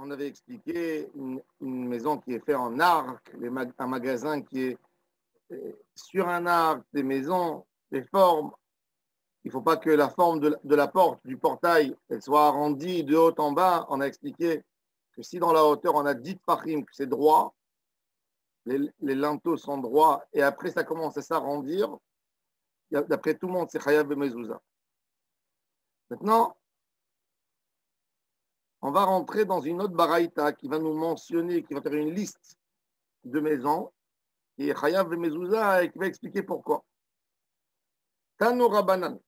on avait expliqué une maison qui est faite en arc, un magasin qui est sur un arc, des maisons, des formes. Il ne faut pas que la forme de la porte, du portail, elle soit arrondie de haut en bas. On a expliqué que si dans la hauteur on a 10 tfachim, que c'est droit, les linteaux sont droits, et après ça commence à s'arrondir, d'après tout le monde, c'est Chayav Mezouza. Maintenant, on va rentrer dans une autre baraïta qui va nous mentionner, qui va faire une liste de maisons, qui est Chayav Mezouza, et qui va expliquer pourquoi. Tano Rabanan.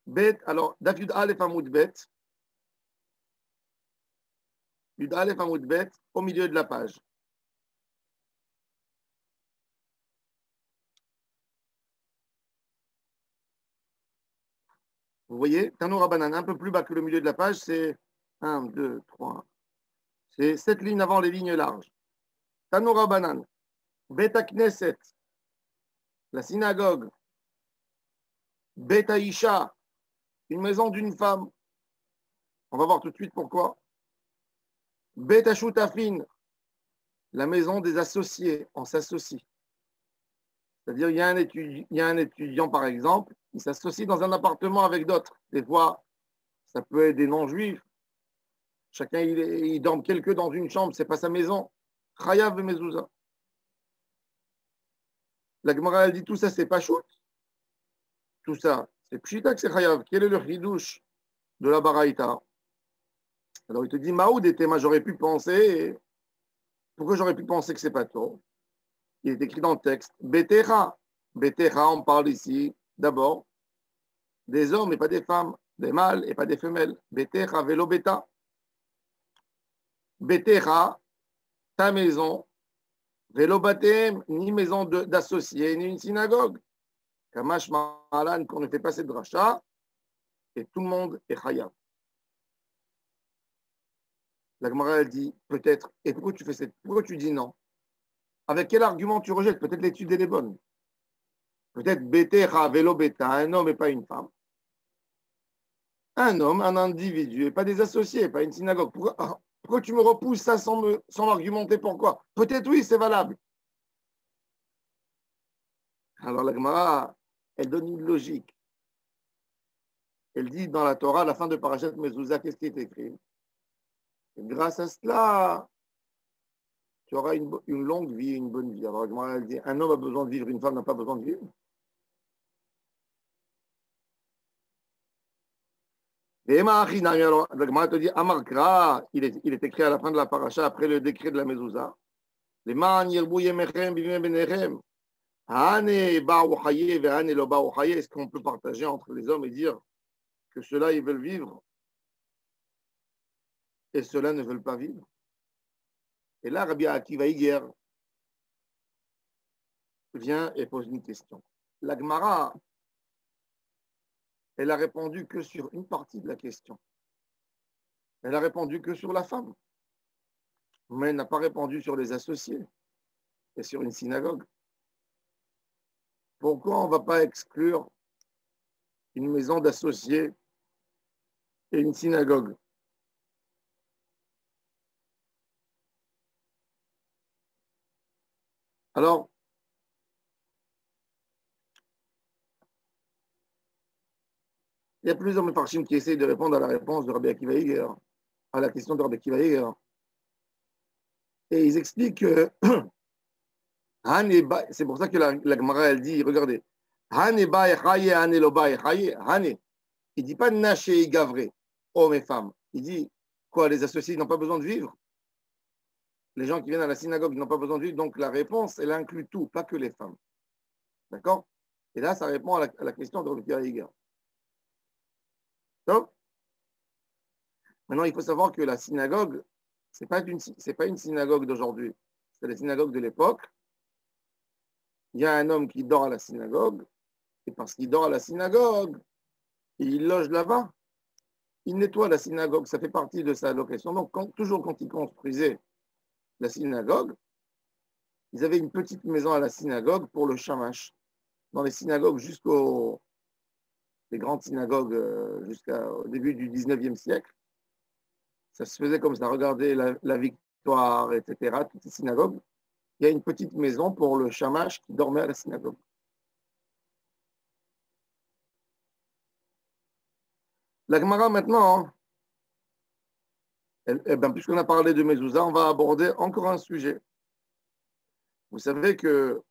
Bet, alors, David Aleph Hamoud Bet, Yud Aleph Hamoud Bet, au milieu de la page. Vous voyez, Tano Rabanan, un peu plus bas que le milieu de la page, c'est 1, 2, 3. C'est 7 lignes avant les lignes larges. Tano Rabanan, Bet Knesset, la synagogue, Bet Isha, une maison d'une femme. On va voir tout de suite pourquoi. Bet Shutafin, la maison des associés, on s'associe. C'est-à-dire, il y a un étudiant, par exemple, il s'associe dans un appartement avec d'autres. Des fois, ça peut être des non-juifs. Chacun, il dorme quelques dans une chambre, c'est pas sa maison. Chayav Mezouza. La Gemara, elle dit tout ça, c'est pas chout. Tout ça, c'est pshita que c'est Chayav. Quel est le chidouche de la baraïta? Alors, il te dit, Maoud était, moi, j'aurais pu penser. Pourquoi j'aurais pu penser que c'est pas trop? Il est écrit dans le texte. Betecha. Betecha, on parle ici, d'abord, des hommes et pas des femmes, des mâles et pas des femelles. Betecha velo beta. Betecha, ta maison, velo batem, ni maison d'associés, ni une synagogue. Kamash malan, qu'on ne fait pas cette dracha, et tout le monde est chayav. La Gemara, elle dit, peut-être, et pourquoi tu dis non? Avec quel argument tu rejettes? Peut-être l'étude, elle est bonne. Peut-être betecha velo beta, un homme et pas une femme. Un homme, un individu, et pas des associés, pas une synagogue. Pourquoi tu me repousses ça sans argumenter pourquoi? Peut-être oui, c'est valable. Alors la Gemara, elle donne une logique. Elle dit dans la Torah, à la fin de Parashat Mezouza, qu'est-ce qui est écrit? Grâce à cela, tu auras une longue vie, une bonne vie. Alors la Gemara, elle dit, un homme a besoin de vivre, une femme n'a pas besoin de vivre. Et alors, la Gemara te dit, Amarkra, il est écrit à la fin de la paracha, après le décret de la Mezouza. Les man yirbu yemechem bivim benechem. Est-ce qu'on peut partager entre les hommes et dire que ceux-là, ils veulent vivre et ceux-là ne veulent pas vivre? Et là, Rabbi Akiva Iger vient et pose une question. La Gemara, elle a répondu que sur une partie de la question. Elle a répondu que sur la femme, mais elle n'a pas répondu sur les associés et sur une synagogue. Pourquoi on ne va pas exclure une maison d'associés et une synagogue? Alors, il y a plusieurs méfarchim qui essayent de répondre à la réponse de Rabbi Akiva Iger, à la question de Rabbi Akiva Iger. Et ils expliquent que c'est pour ça que la Gemara, elle dit, regardez, il ne dit pas naché et gavré, hommes et femmes. Il dit, quoi, les associés n'ont pas besoin de vivre? Les gens qui viennent à la synagogue n'ont pas besoin de vivre, donc la réponse, elle inclut tout, pas que les femmes. D'accord? Et là, ça répond à la question de Rabbi Akiva Iger. Donc, maintenant, il faut savoir que la synagogue, ce n'est pas une synagogue d'aujourd'hui, c'est la synagogue de l'époque. Il y a un homme qui dort à la synagogue, et parce qu'il dort à la synagogue, il loge là-bas. Il nettoie la synagogue, ça fait partie de sa location. Donc, toujours quand ils construisaient la synagogue, ils avaient une petite maison à la synagogue pour le shamash. Dans les synagogues les grandes synagogues jusqu'au début du 19e siècle, ça se faisait comme ça. Regardez la Victoire, etc., toutes les synagogues. Il y a une petite maison pour le shamash qui dormait à la synagogue. La Gemara maintenant, puisqu'on a parlé de Mezouza, on va aborder encore un sujet. Vous savez que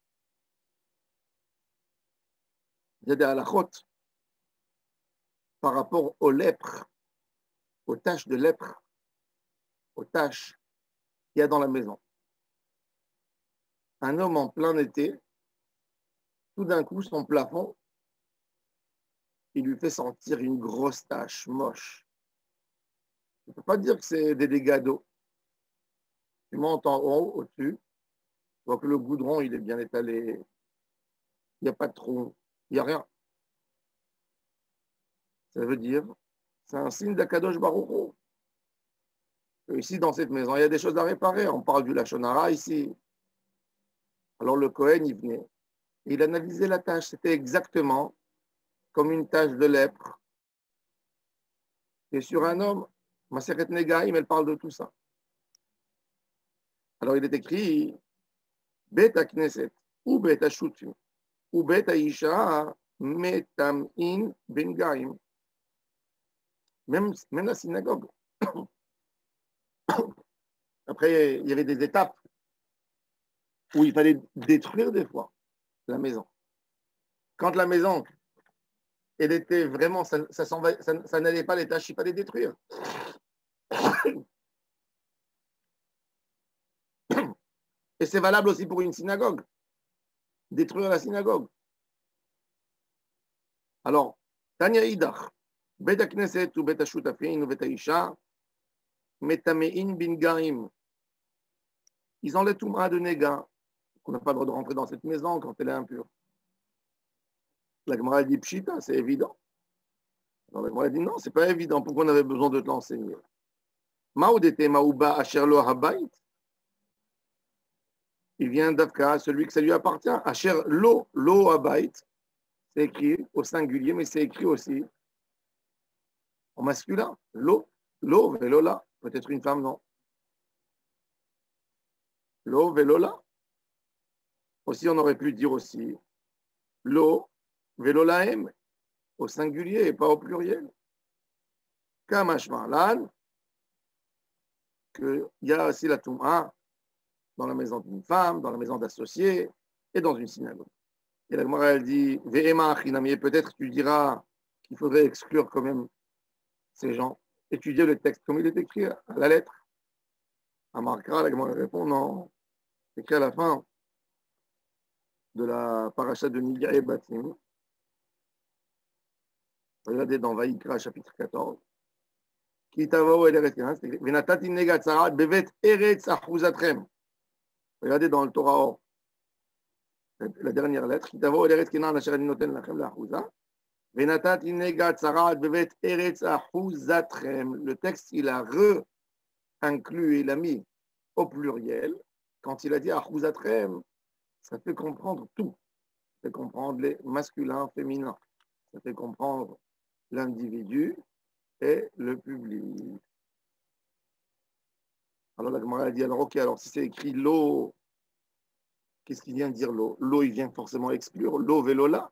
il y a des halakhot par rapport aux lèpres, aux taches de lèpre, aux taches qu'il y a dans la maison. Un homme en plein été, tout d'un coup, son plafond, il lui fait sentir une grosse tache moche. On ne peut pas dire que c'est des dégâts d'eau. Tu montes en haut, au-dessus, tu vois que le goudron, il est bien étalé, il n'y a pas de trou, il n'y a rien. Ça veut dire, c'est un signe d'Akadosh Baruch Hu. Ici, dans cette maison, il y a des choses à réparer. On parle du Lachon Hara ici. Alors le Cohen, il venait. Il analysait la tâche. C'était exactement comme une tache de lèpre. Et sur un homme, Maseret Negaim, elle parle de tout ça. Alors il est écrit Bet Knesset, ou Bet Shutim, ou Bet Isha, Metam in Bengaim. Même la synagogue. Après, il y avait des étapes où il fallait détruire des fois la maison. Quand la maison, elle était vraiment, ça n'allait pas, les tâches, il fallait détruire. Et c'est valable aussi pour une synagogue. Détruire la synagogue. Alors, Tanya Idach, Bet Knesset ou Bet Shutafin ou Bet Isha, Metamein bin Gaim. Ils ont les Touma de Néga, qu'on n'a pas le droit de rentrer dans cette maison quand elle est impure. La Gemara dit Pshita, c'est évident. Alors la Gemara dit non, c'est pas évident. Pourquoi on avait besoin de te l'enseigner? Maoudete Maouba Asherlo Habayit. Il vient d'Afka, celui que ça lui appartient. Asher lo Habayit. C'est écrit au singulier, mais c'est écrit aussi en masculin. Lo velola. Peut-être une femme, non. Lo velola. Aussi, on aurait pu dire aussi lo velolaem au singulier et pas au pluriel. Kamashma lan, qu'il y a aussi la touma dans la maison d'une femme, dans la maison d'associés et dans une synagogue. Et la Gemara, elle dit Ve'ema achinami, peut-être tu diras qu'il faudrait exclure quand même ces gens. Étudier le texte comme il est écrit à la lettre. Amarkra, la Gemara répond non. C'est écrit à la fin de la paracha de Nigae Batim. Regardez dans Vaïkra, chapitre 14. Regardez dans le Torah, la dernière lettre. Le texte, il a re-inclus, il a mis au pluriel. Quand il a dit Achouzatrem, ça fait comprendre tout. Ça fait comprendre les masculins, féminins. Ça fait comprendre l'individu et le public. Alors la Gemara a dit, alors ok, alors si c'est écrit l'eau, qu'est-ce qu'il vient dire l'eau? L'eau, il vient forcément exclure l'eau velola.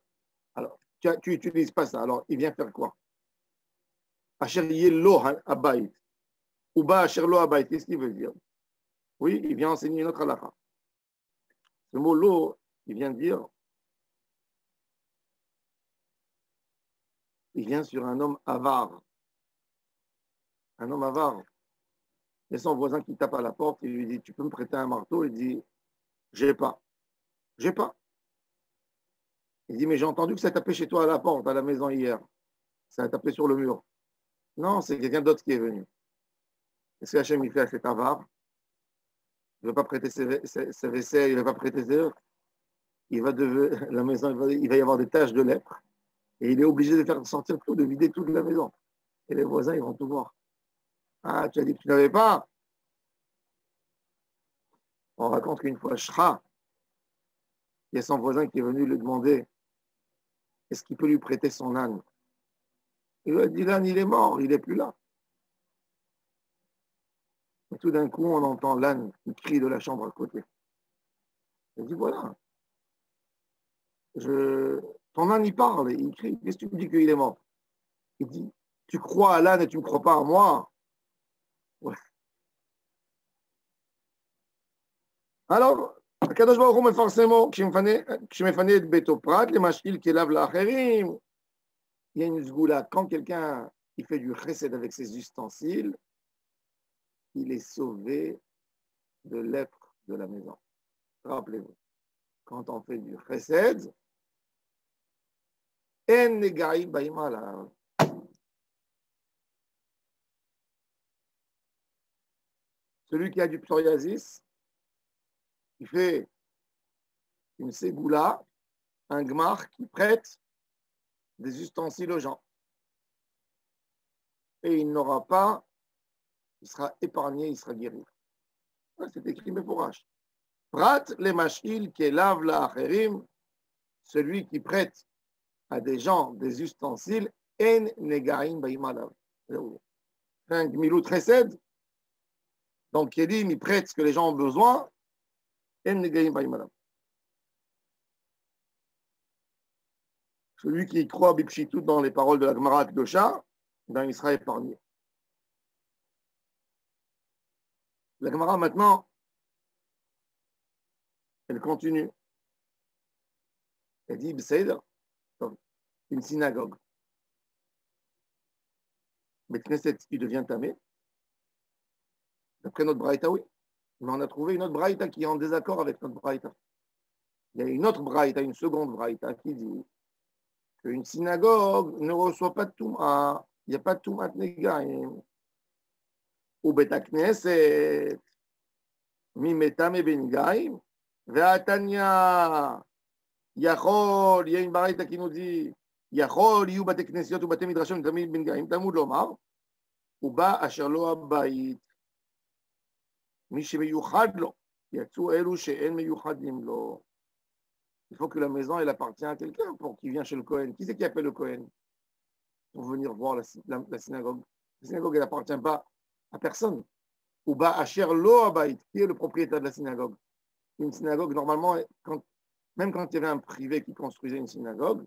Alors, tu n'utilises pas ça, alors il vient faire quoi? Asher l'eau abayit. Ou ba asher lo abayit, qu'est-ce qu'il veut dire? Oui, il vient enseigner une autre halakha. Ce mot l'eau, il vient dire, il vient sur un homme avare. Un homme avare. Il y a son voisin qui tape à la porte, il lui dit, tu peux me prêter un marteau? Il dit, j'ai pas. J'ai pas. Il dit, mais j'ai entendu que ça tapait chez toi à la porte, à la maison hier. Ça a tapé sur le mur. Non, c'est quelqu'un d'autre qui est venu. Est-ce qu'Hachem, il fait à cet avare? Il ne va pas prêter ses vaisselles, il ne va pas prêter ses heures. La maison, il va y avoir des taches de lèpre. Et il est obligé de faire sortir tout, de vider toute la maison. Et les voisins, ils vont tout voir. Ah, tu as dit que tu n'avais pas? On raconte qu'une fois, Shra, il y a son voisin qui est venu lui demander est-ce qu'il peut lui prêter son âne? Il lui a dit l'âne, il est mort, il n'est plus là. Et tout d'un coup, on entend l'âne qui crie de la chambre à côté. Il dit, voilà, ton âne, il parle, il crie. Qu'est-ce que tu me dis qu'il est mort? Il dit, tu crois à l'âne et tu ne me crois pas à moi? Ouais. Alors, הקדוש ברוך הוא מפרסמו, כשמפנה את ביתו פרט למשאיל כליו לאחרים, il y a une sgoula. Quand quelqu'un il fait du chesed avec ses ustensiles, il est sauvé de lèpre de la maison. Rappelez-vous, quand on fait du chesed, en negaim baimala. Celui qui a du psoriasis, il fait une ségoula, un gmar qui prête des ustensiles aux gens. Et il n'aura pas, il sera épargné, il sera guéri. C'est écrit Mefourash. Prat le mashil kelav la acherim, celui qui prête à des gens des ustensiles, en negaim baimalav. C'est un gmilut chesed. Donc, Kelim, il prête ce que les gens ont besoin, en negaim baimalav. Celui qui croit bipchitout dans les paroles de la Gemara Kdosha, ben, il sera épargné. La Gemara maintenant, elle continue. Elle dit, B'Seider, une synagogue. Mais Knesset, il devient tamé. D'après notre braïta, oui. Mais on a trouvé une autre braïta qui est en désaccord avec notre braïta. Il y a une autre braïta, une seconde braïta qui dit qu'une synagogue ne reçoit pas de touma. Il n'y a pas de touma de negaim. Ou Bet Knesset, mi metame ben gaim, ve'atanya. יכול, יהיה עם ברייתא כי נודzi, יכול, יהיו בתי כנסיות ובתי מדרשות תמיד בן גאים, תלמוד לומר, ובא אשר לו הבית, מי שמיוחד לו, יצאו אלו שאין מיוחדים לו. Il faut que la maison, elle appartient à quelqu'un pour qu'il vienne chez le Cohen. Qui c'est qui appelle le Cohen pour venir voir la synagogue? La synagogue, elle n'appartient pas à personne. Uba Asher Lo Abayit, qui est le propriétaire de la synagogue? Une synagogue, normalement, même quand il y avait un privé qui construisait une synagogue,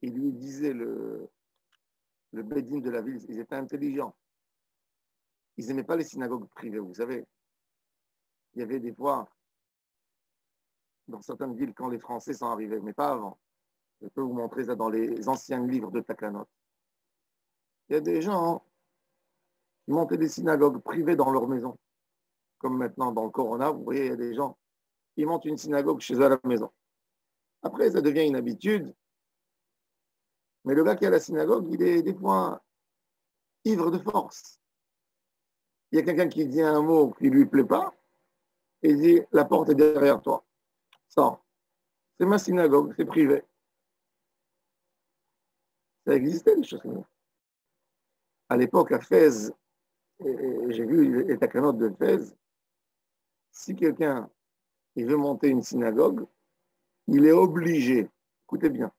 il lui disait le Bédine de la ville, ils étaient intelligents. Ils n'aimaient pas les synagogues privées, vous savez. Il y avait des fois, dans certaines villes, quand les Français sont arrivés, mais pas avant. Je peux vous montrer ça dans les anciens livres de Takanot. Il y a des gens qui montaient des synagogues privées dans leur maison. Comme maintenant, dans le Corona, vous voyez, il y a des gens qui montent une synagogue chez eux à la maison. Après, ça devient une habitude. Mais le gars qui est à la synagogue, il est des fois ivre de force. Il y a quelqu'un qui dit un mot qui ne lui plaît pas, et il dit, la porte est derrière toi. Sors. C'est ma synagogue, c'est privé. Ça existait, des choses comme ça. À l'époque, à Fès, j'ai vu les takanot de Fès, si quelqu'un il veut monter une synagogue, il est obligé, écoutez bien,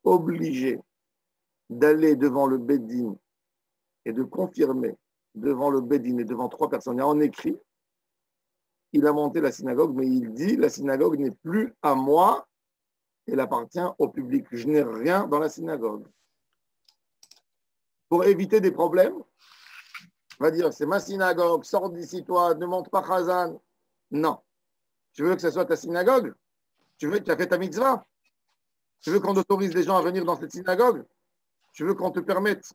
obligé d'aller devant le Bédine et de confirmer devant le Bédine et devant 3 personnes. Il y a en écrit, il a monté la synagogue, mais il dit, la synagogue n'est plus à moi, elle appartient au public. Je n'ai rien dans la synagogue. Pour éviter des problèmes, on va dire, c'est ma synagogue, sors d'ici toi, ne monte pas Khazan. Non. Tu veux que ce soit ta synagogue? Tu veux que tu as fait ta mitzvah? Tu veux qu'on autorise les gens à venir dans cette synagogue? Tu veux qu'on te permette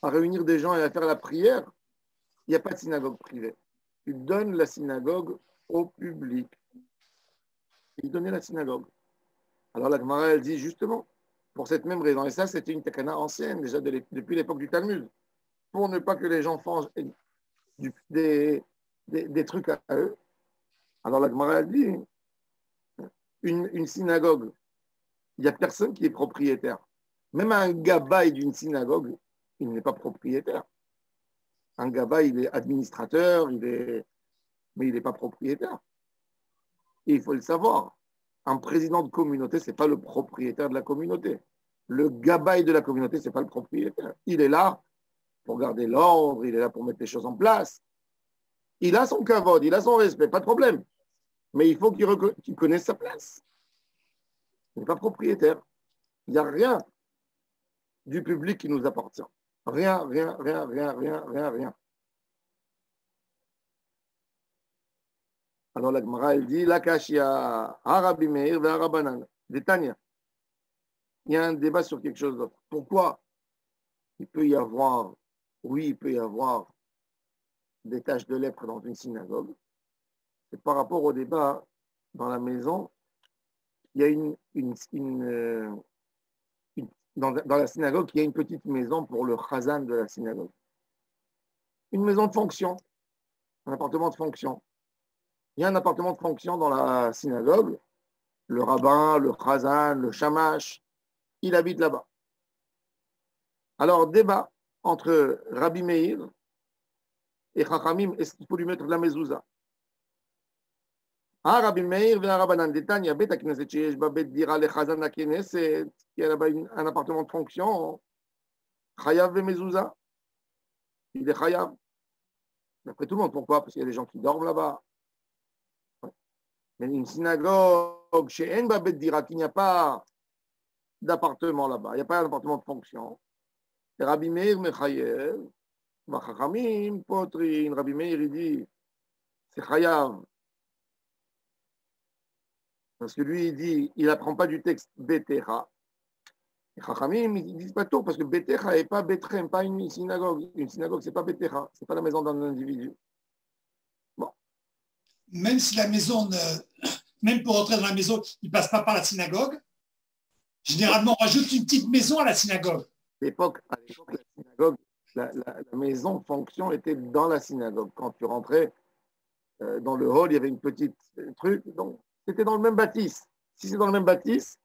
à réunir des gens et à faire la prière? Il n'y a pas de synagogue privée. Tu donnes la synagogue au public. Il donnait la synagogue. Alors la Gemara, elle dit justement, pour cette même raison, et ça c'était une takana ancienne, déjà depuis l'époque du Talmud, pour ne pas que les gens fassent des trucs à eux. Alors la Gemara, elle dit, une synagogue, il n'y a personne qui est propriétaire. Même un gabaï d'une synagogue, il n'est pas propriétaire. Un gabaï, il est administrateur, mais il n'est pas propriétaire. Et il faut le savoir. Un président de communauté, ce n'est pas le propriétaire de la communauté. Le gabaï de la communauté, ce n'est pas le propriétaire. Il est là pour garder l'ordre, il est là pour mettre les choses en place. Il a son kavod, il a son respect, pas de problème. Mais il faut qu'il connaisse sa place. Il n'est pas propriétaire. Il n'y a rien du public qui nous appartient. Rien, rien, rien, rien, rien, rien, rien. Alors la Gemara, elle dit, la kashia, Arabi Meir, Arabanan, des Tanya. Il y a un débat sur quelque chose d'autre. Pourquoi il peut y avoir, oui, il peut y avoir des taches de lèpre dans une synagogue? C'est par rapport au débat dans la maison, il y a dans la synagogue, il y a une petite maison pour le chazan de la synagogue. Une maison de fonction, un appartement de fonction. Il y a un appartement de fonction dans la synagogue, le rabbin, le chazan, le shamash, il habite là-bas. Alors, débat entre Rabbi Meir et Chachamim, est-ce qu'il faut lui mettre de la mezouza? Ah, Rabbi Meir vient à Rabbanan Détagne, Bet Knesset, Sheyesh Babet Dira le Chazan Knesset, il y a là-bas un appartement de fonction, Chayav ve mezouza, il est Chayav. D'après tout le monde, pourquoi? Parce qu'il y a des gens qui dorment là-bas. Mais une synagogue, chez En Babet Dira, qu'il n'y a pas d'appartement là-bas, il n'y a pas d'appartement de fonction. Et Rabbi Meir Mechayev, Chachamim Potrin, Rabbi Meir, il dit, c'est Chayav. Parce que lui, il dit, il n'apprend pas du texte Betecha. Et Chachamim, ils disent pas tout, parce que Betecha n'est pas Betrem, pas une synagogue. Une synagogue, c'est pas Betecha, c'est pas la maison d'un individu. Bon. Même si la maison, même pour rentrer dans la maison, il ne passe pas par la synagogue, généralement, on rajoute une petite maison à la synagogue. À l'époque, la synagogue, la maison fonction était dans la synagogue. Quand tu rentrais dans le hall, il y avait une petite truc, donc c'était dans le même bâtisse. Si c'est dans le même bâtisse,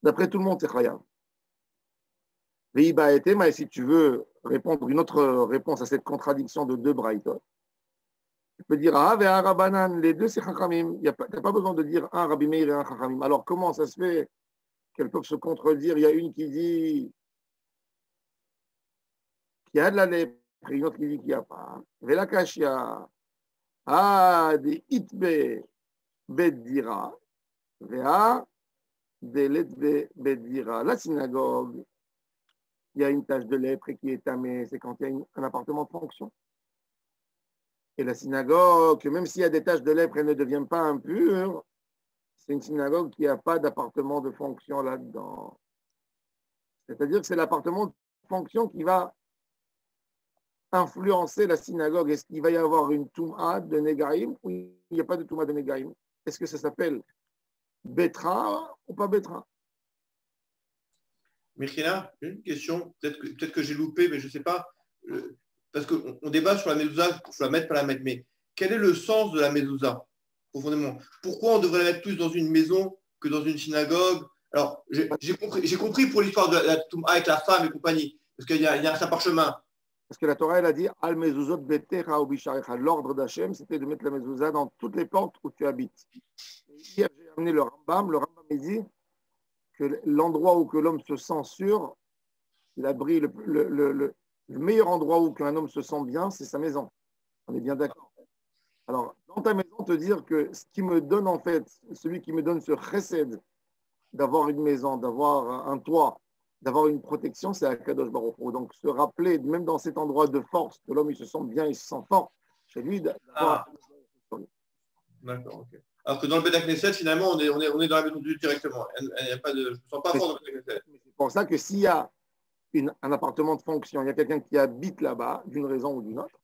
d'après tout le monde, c'est Chayav. Mais si tu veux répondre une autre réponse à cette contradiction de deux braïtot, tu peux dire Ah, et un Rabbanan, les deux c'est Chachamim. Tu n'as pas besoin de dire un Rabbi Meir et un Chachamim. Alors comment ça se fait qu'elles peuvent se contredire? Il y a une qui dit qu'il y a de la lèpre et une autre qui dit qu'il n'y a pas. Vela Kashia, des Itbe Beddira, Vea des Letbe Beddira. La synagogue, il y a une tache de lèpre qui est tamée, c'est quand il y a un appartement de fonction. Et la synagogue, même s'il y a des taches de lèpre, elle ne devient pas impure. C'est une synagogue qui n'a pas d'appartement de fonction là-dedans. C'est-à-dire que c'est l'appartement de fonction qui va influencer la synagogue. Est-ce qu'il va y avoir une touma de Negaïm ou il n'y a pas de touma de Negaïm? Est-ce que ça s'appelle Betra ou pas Betra? Mechina, une question, peut-être que j'ai loupé, mais je ne sais pas, parce qu'on débat sur la mezouza, sur la mettre, pas la mettre, mais quel est le sens de la mezouza, profondément? Pourquoi on devrait la mettre plus dans une maison que dans une synagogue? Alors, j'ai compris pour l'histoire de la touma avec la femme et compagnie, parce qu'il y a un certain parchemin. Parce que la Torah, elle a dit Al mezuzot betecha ou bisharecha. L'ordre d'Hachem, c'était de mettre la mezouza dans toutes les portes où tu habites. Et hier, j'ai amené le Rambam. Le Rambam, il dit que l'endroit où que l'homme se sent sûr, l'abri, le meilleur endroit où qu'un homme se sent bien, c'est sa maison. On est bien d'accord. Alors, dans ta maison, te dire que ce qui me donne, en fait, celui qui me donne ce chesed d'avoir une maison, d'avoir un toit, d'avoir une protection, c'est Akadosh Baruch Hu. Donc, se rappeler, même dans cet endroit de force, que l'homme, il se sent bien, il se sent fort, chez lui, d'avoir... D'accord, ok. Alors que dans le Beth Knesset, finalement, on est dans la maison de Dieu directement. Je ne me sens pas fort dans le Beth Knesset. C'est pour ça que s'il y a un appartement de fonction, il y a quelqu'un qui habite là-bas, d'une raison ou d'une autre,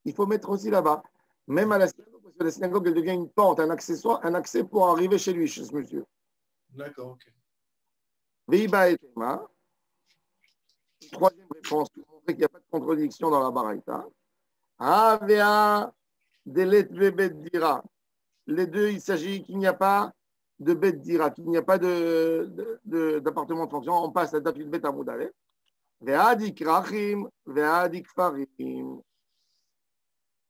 il faut mettre aussi là-bas. Même à la synagogue, parce que la synagogue, elle devient une porte, un accès pour arriver chez lui, chez ce monsieur. D'accord, ok. Veiba et Tema. Troisième réponse, pour montrer qu'il n'y a pas de contradiction dans la baraïta. Avea delet dira. Les deux, il s'agit qu'il n'y a pas de bet dira, qu'il n'y a pas d'appartement de fonction. On passe à David Bet Amoudale. Ve'adik rachim, ve'adik farim.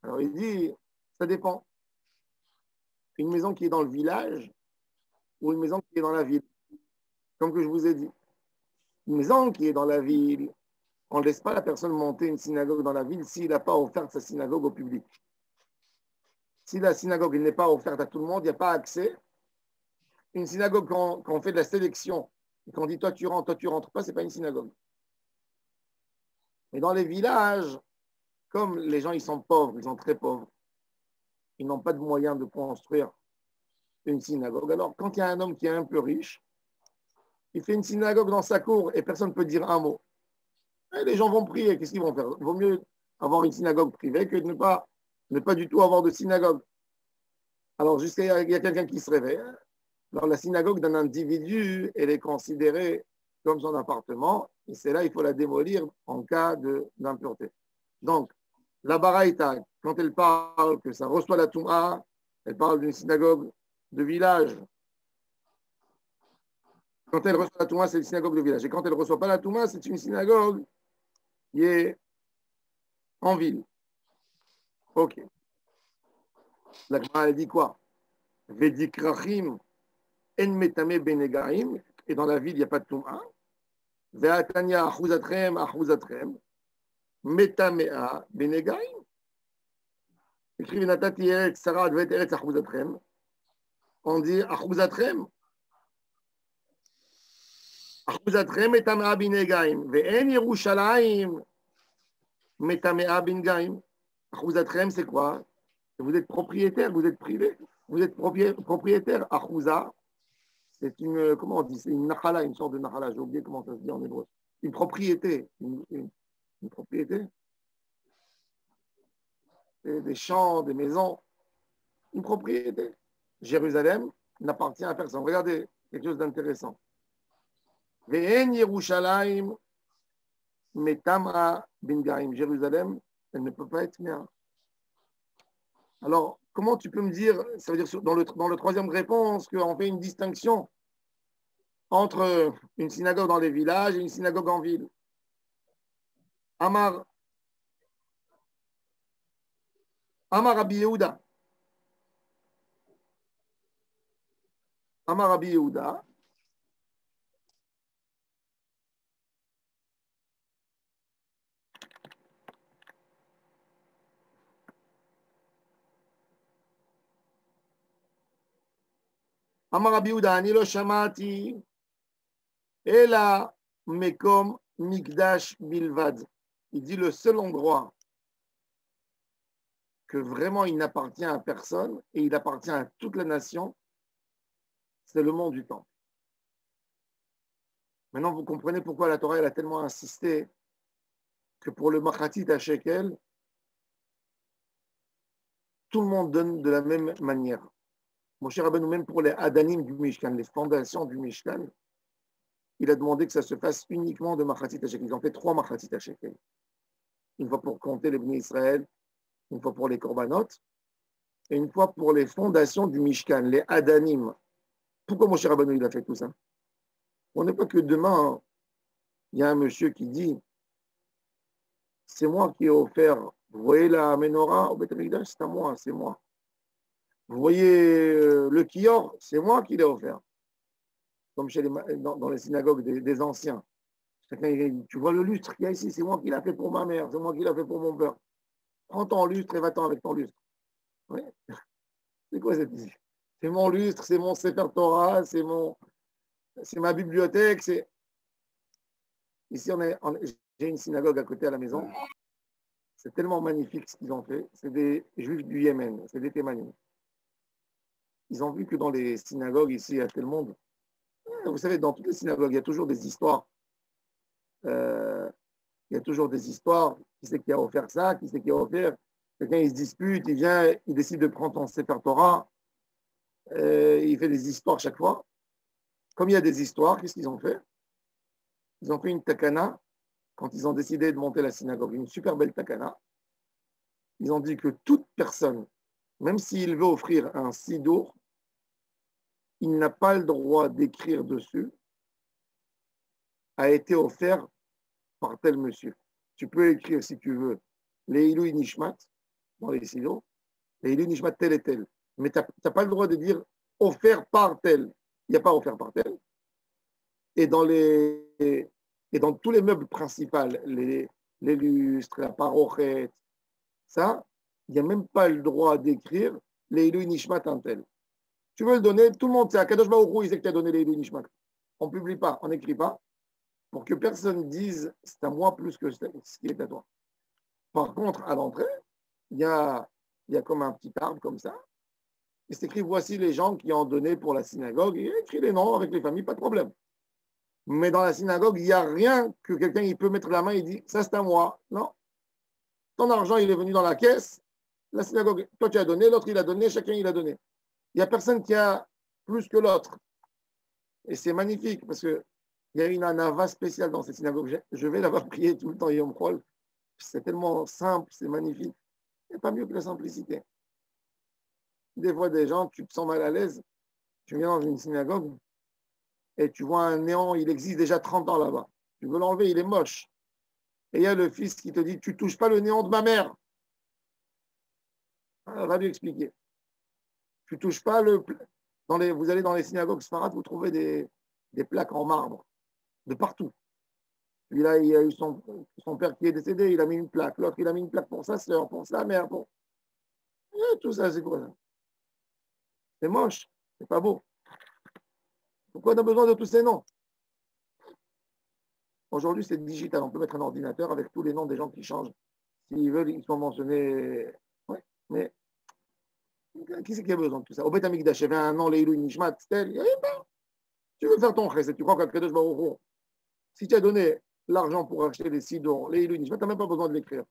Alors il dit, ça dépend. Une maison qui est dans le village ou une maison qui est dans la ville. Comme que je vous ai dit. Une maison qui est dans la ville, on ne laisse pas la personne monter une synagogue dans la ville s'il n'a pas offert sa synagogue au public. Si la synagogue n'est pas offerte à tout le monde, il n'y a pas accès. Une synagogue, quand on fait de la sélection, et qu'on dit toi tu rentres pas, ce n'est pas une synagogue. Mais dans les villages, comme les gens ils sont pauvres, ils sont très pauvres, ils n'ont pas de moyens de construire une synagogue. Alors, quand il y a un homme qui est un peu riche, il fait une synagogue dans sa cour et personne ne peut dire un mot. Et les gens vont prier, qu'est-ce qu'ils vont faire? Il vaut mieux avoir une synagogue privée que de ne pas du tout avoir de synagogue. Alors, il y a quelqu'un qui se réveille. Alors, la synagogue d'un individu, elle est considérée comme son appartement, et c'est là il faut la démolir en cas d'impureté. Donc, la Baraïta, quand elle parle que ça reçoit la Touma, elle parle d'une synagogue de village. Quand elle reçoit la Touma, c'est une synagogue de village. Et quand elle ne reçoit pas la Touma, c'est une synagogue qui est en ville. Ok. La Gemara, elle dit quoi? Vedikrachim en metame benegaim. Et dans la ville, il n'y a pas de Touma. Ve'atanya achuzatrem. Metamea benegaim. Écrivez Natati Eretz Sarah Advet Eretz achuzatrem. On dit achuzatrem. Achuzatrem metamea benegaim. Ve'en Yerushalayim metamea benegaim. Achuzatrem, c'est quoi? Vous êtes propriétaire, vous êtes privé. Vous êtes propriétaire. Achouza, c'est une, comment on dit? C'est une nachala, une sorte de nachala. J'ai oublié comment ça se dit en hébreu. Une propriété. Une propriété. Des champs, des maisons. Une propriété. Jérusalem n'appartient à personne. Regardez, quelque chose d'intéressant. Ve'en Yerushalayim metamra bingaim. Jérusalem, elle ne peut pas être mère. Alors, comment tu peux me dire, ça veut dire dans le troisième réponse, qu'on fait une distinction entre une synagogue dans les villages et une synagogue en ville? Amar Rabbi Yehuda. Amar Rabbi Yehuda. Amar Rabbi Yehuda, ani lo shamati ela mekom mikdash bilvad. Il dit le seul endroit que vraiment il n'appartient à personne et il appartient à toute la nation, c'est le monde du temple. Maintenant, vous comprenez pourquoi la Torah elle a tellement insisté que pour le Machatit à Shekel, tout le monde donne de la même manière. Mon cher Rabbeinu, même pour les Adanim du Mishkan, les fondations du Mishkan, il a demandé que ça se fasse uniquement de Machatit à Shekel. Ils ont fait 3 Machatit à Shekel. Une fois pour compter les Bnei Israël, une fois pour les Korbanot, et une fois pour les fondations du Mishkan, les Adanim. Pourquoi mon cher Rabbeinu, il a fait tout ça? On n'est pas que demain, il y a un monsieur qui dit c'est moi qui ai offert, vous voyez la menorah au Beth Amikdash, c'est à moi, c'est moi. Vous voyez le kior, c'est moi qui l'ai offert. Comme dans les synagogues des anciens. Tu vois le lustre qu'il y a ici, c'est moi qui l'ai fait pour ma mère, c'est moi qui l'ai fait pour mon père. Prends ton lustre et va-t'en avec ton lustre. Oui. C'est quoi cette idée? C'est mon lustre, c'est mon Sefer Torah, c'est ma bibliothèque. Ici, j'ai une synagogue à côté à la maison. C'est tellement magnifique ce qu'ils ont fait. C'est des Juifs du Yémen, c'est des Thémanim. Ils ont vu que dans les synagogues ici à tel monde, vous savez, dans toutes les synagogues, il y a toujours des histoires. Il y a toujours des histoires. Qui c'est qui a offert ça? Qui c'est qui a offert? Quelqu'un, il se dispute, il vient, il décide de prendre son Sefer Torah. Il fait des histoires chaque fois. Comme il y a des histoires, qu'est-ce qu'ils ont fait? Ils ont fait une takana quand ils ont décidé de monter la synagogue, une super belle takana. Ils ont dit que toute personne, même s'il veut offrir un sidour, il n'a pas le droit d'écrire dessus a été offert par tel monsieur. Tu peux écrire, si tu veux, les Ilou Nishmat dans les sidours, les Ilou Nishmat tel et tel. Mais tu n'as pas le droit de dire offert par tel. Il n'y a pas offert par tel. Et dans les Et dans tous les meubles principaux, les lustres, la parochette, ça, il n'y a même pas le droit d'écrire les Ilou Nishmat un tel. Tu veux le donner, tout le monde sait, à Kadosh Baruch Hu, il sait que tu as donné les Ilou Nishmat. On ne publie pas, on n'écrit pas, pour que personne dise c'est à moi plus que ce qui est à toi. Par contre, à l'entrée, il y a comme un petit arbre comme ça, et c'est écrit voici les gens qui ont donné pour la synagogue, et il écrit les noms avec les familles, pas de problème. Mais dans la synagogue, il n'y a rien que quelqu'un il peut mettre la main et dire ça c'est à moi. Non. Ton argent, il est venu dans la caisse, la synagogue, toi tu as donné, l'autre il a donné, chacun il a donné. Il n'y a personne qui a plus que l'autre. Et c'est magnifique parce qu'il y a une anava spéciale dans cette synagogue. Je vais là-bas prier tout le temps Yom Chol. C'est tellement simple, c'est magnifique. Il n'y a pas mieux que la simplicité. Des fois, des gens, tu te sens mal à l'aise, tu viens dans une synagogue et tu vois un néant, il existe déjà 30 ans là-bas. Tu veux l'enlever, il est moche. Et il y a le fils qui te dit, tu ne touches pas le néant de ma mère. Ah, va lui expliquer. Tu ne touches pas le... Vous allez dans les synagogues sfarades, vous trouvez des plaques en marbre, de partout. Celui-là, il a eu son père qui est décédé, il a mis une plaque. L'autre, il a mis une plaque pour sa soeur, pour sa mère. Et tout ça, c'est quoi ça? C'est moche, c'est pas beau. Pourquoi on a besoin de tous ces noms? Aujourd'hui, c'est digital. On peut mettre un ordinateur avec tous les noms des gens qui changent. S'ils veulent, ils sont mentionnés. Ouais, mais qui c'est qui a besoin de tout ça? Au Beth Amikdash, il y avait un nom, Leilou Nishmat, tel. Tu veux faire ton chesed, tu crois qu'à Kadosh Baruch Hu, si tu as donné l'argent pour acheter les sidons, Leilou Nishmat, tu n'as même pas besoin de l'écrire.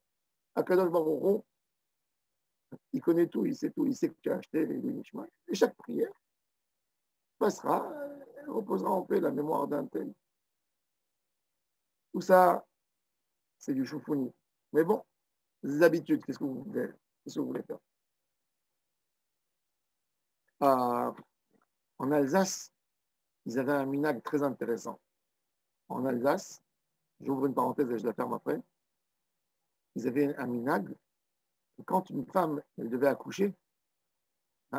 À Kadosh Baruch Hu, il connaît tout, il sait que tu as acheté Leilou Nishmat. Et chaque prière passera, reposera en paix la mémoire d'un tel. Tout ça, c'est du choufouni. Mais bon, les habitudes, qu'est-ce que vous voulez faire? En Alsace, ils avaient un minag très intéressant. En Alsace, j'ouvre une parenthèse et je la ferme après, ils avaient un minag. Quand une femme elle devait accoucher,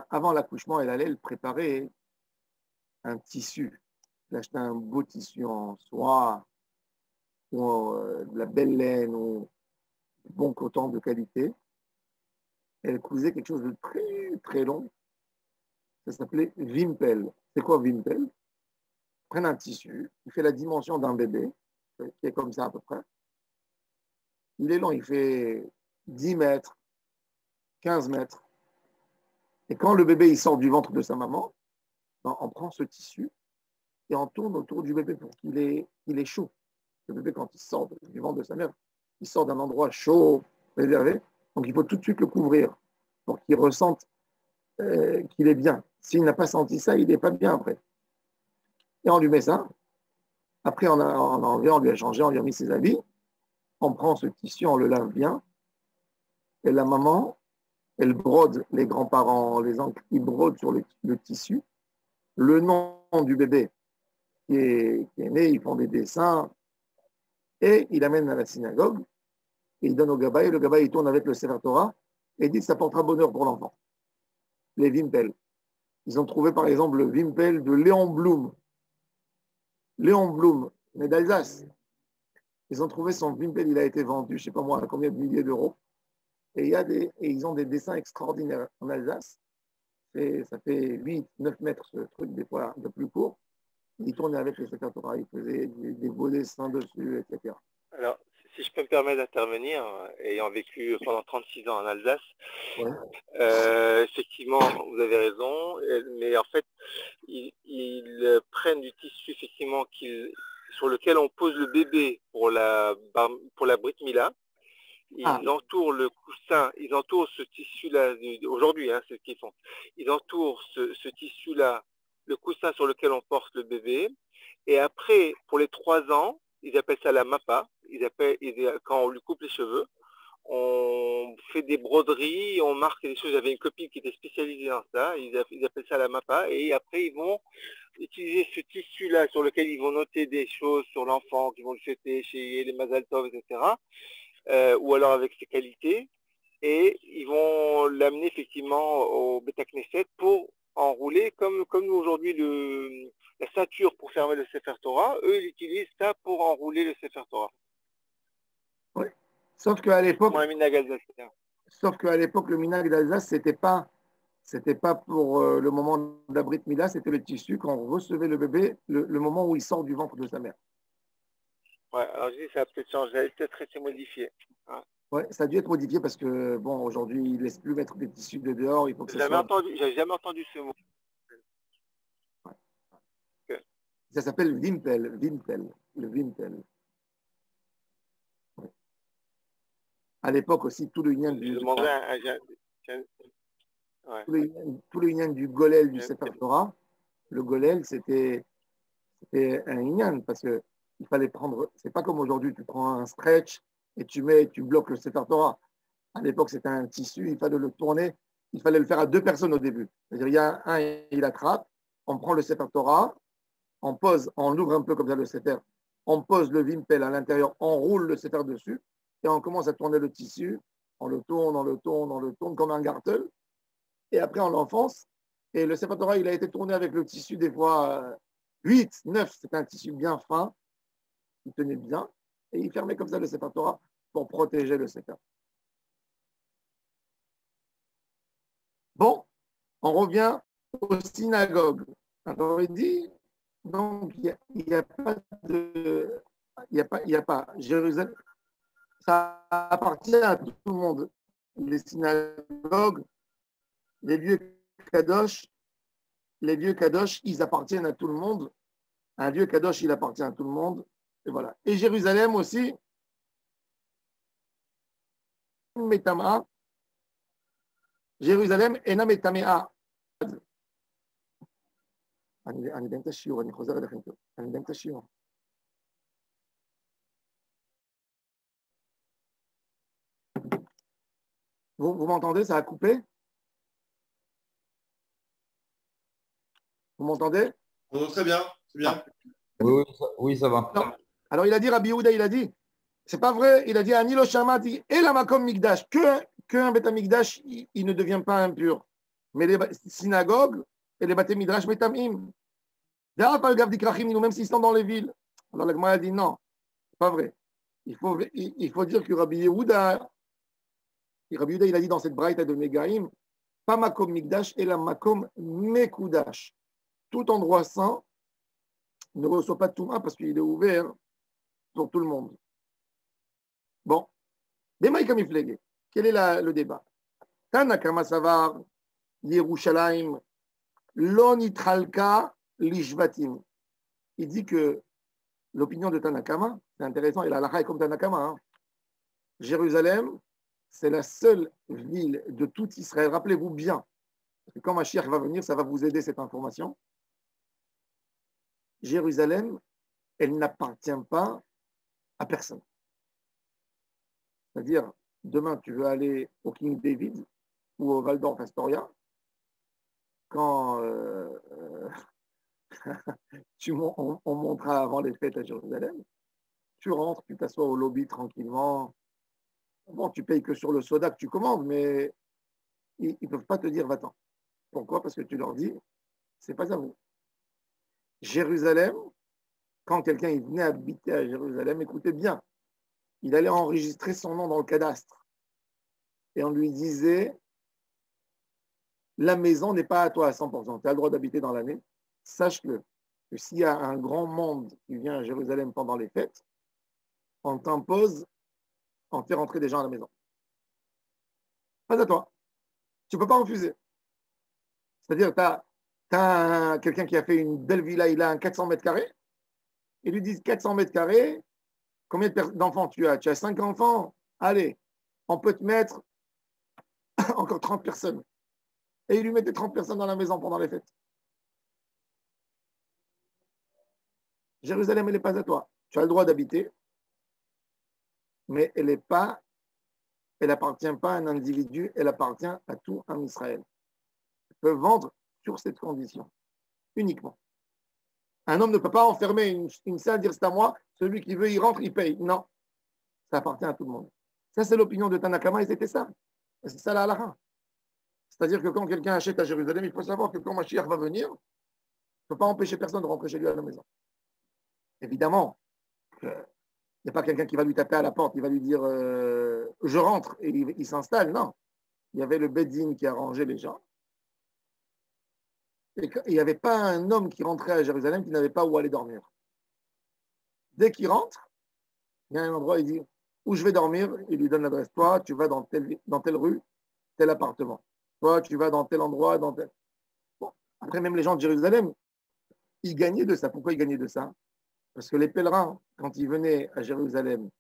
avant l'accouchement, elle préparait un tissu. Elle achetait un beau tissu en soie, ou de la belle laine, ou bon coton de qualité. Elle cousait quelque chose de très, très long. Ça s'appelait Wimpel. C'est quoi Wimpel? Prennent un tissu, il fait la dimension d'un bébé, qui est comme ça à peu près. Il est long, il fait 10 mètres, 15 mètres. Et quand le bébé il sort du ventre de sa maman, on prend ce tissu et on tourne autour du bébé pour qu'il est chaud. Le bébé, quand il sort du ventre de sa mère, il sort d'un endroit chaud, réservé. Donc, il faut tout de suite le couvrir pour qu'il ressente qu'il est bien. S'il n'a pas senti ça, il n'est pas bien après. Et on lui met ça. Après, on a enlevé, on lui a changé, on lui a mis ses habits. On prend ce tissu, on le lave bien. Et la maman, elle brode, les grands-parents, les oncles, ils brodent sur le tissu le nom du bébé qui est né, ils font des dessins. Et il amène à la synagogue, et il donne au gabaï, et le gabaï il tourne avec le Sefer Torah, et il dit que ça portera bonheur pour l'enfant. Les Wimpel. Ils ont trouvé par exemple le Wimpel de Léon Blum. Léon Blum, mais d'Alsace. Ils ont trouvé son Wimpel, il a été vendu, je ne sais pas moi, à combien de milliers d'euros. Et ils ont des dessins extraordinaires en Alsace. Ça fait 8, 9 mètres ce truc, des fois un peu plus court. Il tournait avec le Sefer Torah, il faisait des beaux dessins dessus, etc. Alors, si je peux me permettre d'intervenir, ayant vécu pendant 36 ans en Alsace, Ouais. Effectivement, vous avez raison, mais en fait, ils prennent du tissu effectivement sur lequel on pose le bébé pour la Brit Mila. Ils entourent le coussin, ils entourent ce tissu-là, aujourd'hui, c'est ce qu'ils font. Ils entourent ce tissu-là, le coussin sur lequel on porte le bébé. Et après, pour les 3 ans, ils appellent ça la mappa. Quand on lui coupe les cheveux, on fait des broderies, on marque des choses. J'avais une copine qui était spécialisée dans ça. Ils appellent ça la mappa. Et après, ils vont utiliser ce tissu-là sur lequel ils vont noter des choses sur l'enfant, qui vont le fêter chez les Mazal Tov, etc. Ou alors avec ses qualités. Et ils vont l'amener effectivement au Beth Knesset pour enroulé, comme nous aujourd'hui la ceinture pour fermer le Sefer Torah, eux ils utilisent ça pour enrouler le Sefer Torah. Oui. Sauf qu'à l'époque, Comme un minhag alsacien. le minhag d'Alsace, c'était pas pour le moment de la Brit Mila, c'était le tissu quand on recevait le bébé, le moment où il sort du ventre de sa mère. Ouais, alors je dis ça a peut-être changé, ça a peut-être été modifié. Hein. Ouais, ça a dû être modifié parce que bon, aujourd'hui, ils ne laissent plus mettre des tissus de dehors, il faut que ça soit. J'avais jamais entendu ce mot. Ouais. Okay. Ça s'appelle Wimpel, le Wimpel. Ouais. À l'époque aussi, tout le lien du. Ouais. Tout le lien du Golel du Sefer Torah, le Golel, c'était un Inyan parce que il fallait prendre. C'est pas comme aujourd'hui, tu prends un stretch et tu bloques le Sefer Torah. À l'époque, c'était un tissu, il fallait le tourner, il fallait le faire à 2 personnes au début. C'est-à-dire, il y a un, il attrape, on prend le Sefer Torah, on pose, on ouvre un peu comme ça le Sefer, on pose le Wimpel à l'intérieur, on roule le Sefer dessus et on commence à tourner le tissu, on le tourne comme un gartel et après on l'enfonce. Et le Sefer Torah, il a été tourné avec le tissu des fois 8, 9, c'était un tissu bien fin, il tenait bien et il fermait comme ça le Sefer Torah pour protéger le Sefer. Bon, on revient aux synagogues. Alors il dit, donc il n'y a pas de, il y a pas, Jérusalem, ça appartient à tout le monde. Les synagogues, les lieux kadosh, ils appartiennent à tout le monde. Un lieu kadosh, il appartient à tout le monde. Et voilà. Et Jérusalem aussi, Metama, Jérusalem, Ena Metamea. אני באמצע שיעור, אני חוזר אליכם, אני באמצע שיעור. Vous m'entendez? Ça a coupé? Vous m'entendez? On entend très bien, c'est bien. Oui, ça va. Non. Alors il a dit, Rabbi Yehuda, il a dit, c'est pas vrai, il a dit, Ani lo shamati et la makom mikdash, qu'un beth mikdash, il ne devient pas impur. Mais les synagogues et les beth midrash metamim. Même s'ils sont dans les villes. Alors la Gemara a dit non, c'est pas vrai. Il faut dire que Rabbi Yehuda, il a dit dans cette braïta de Megaïm, pas makom mikdash et la makom mekudash. Tout endroit saint ne reçoit pas de touma parce qu'il est ouvert pour tout le monde. Bon, Bemaï Kamiflege, quel est le débat? Tanakama Savar, Yerushalayim, Lo nitralka lishvatim. Il dit que l'opinion de Tanakama, c'est intéressant, et la halakha est comme Tanakama. Hein. Jérusalem, c'est la seule ville de tout Israël. Rappelez-vous bien, parce que quand Mashiach va venir, ça va vous aider cette information. Jérusalem, elle n'appartient pas à personne. C'est-à-dire, demain, tu veux aller au King David ou au Val d'Or Astoria, quand on montera avant les fêtes à Jérusalem, tu rentres, tu t'assois au lobby tranquillement. Bon, tu payes que sur le soda que tu commandes, mais ils ne peuvent pas te dire va-t'en. Pourquoi? Parce que tu leur dis, c'est pas à vous. Jérusalem, quand quelqu'un il venait habiter à Jérusalem, écoutez bien, il allait enregistrer son nom dans le cadastre. Et on lui disait, la maison n'est pas à toi à 100%, tu as le droit d'habiter dans l'année. Sache-le, que s'il y a un grand monde qui vient à Jérusalem pendant les fêtes, on t'impose, on fait rentrer des gens à la maison. Pas à toi. Tu ne peux pas refuser. C'est-à-dire, tu as quelqu'un qui a fait une belle villa, il a un 400 mètres carrés, ils lui disent 400 mètres carrés, combien d'enfants tu as? Tu as 5 enfants? Allez, on peut te mettre encore 30 personnes. Et il lui mettait 30 personnes dans la maison pendant les fêtes. Jérusalem, elle n'est pas à toi. Tu as le droit d'habiter, mais elle n'appartient pas à un individu, elle appartient à tout un Israël. Tu peux vendre sur cette condition, uniquement. Un homme ne peut pas enfermer une salle, dire c'est à moi, celui qui veut, il rentre, il paye. Non, ça appartient à tout le monde. Ça, c'est l'opinion de Tanakama et c'était ça. C'est ça la halakha. C'est-à-dire que quand quelqu'un achète à Jérusalem, il faut savoir que quand Mashiach va venir, il ne peut pas empêcher personne de rentrer chez lui à la maison. Évidemment, il n'y a pas quelqu'un qui va lui taper à la porte, il va lui dire je rentre et il s'installe. Non. Il y avait le Beddin qui arrangeait les gens. Et il n'y avait pas un homme qui rentrait à Jérusalem qui n'avait pas où aller dormir. Dès qu'il rentre, il y a un endroit, il dit où je vais dormir, il lui donne l'adresse. Toi, tu vas dans telle rue, tel appartement. Toi, tu vas dans tel endroit, dans tel. Bon. Après, même les gens de Jérusalem, ils gagnaient de ça. Pourquoi ils gagnaient de ça? Parce que les pèlerins, quand ils venaient à Jérusalem,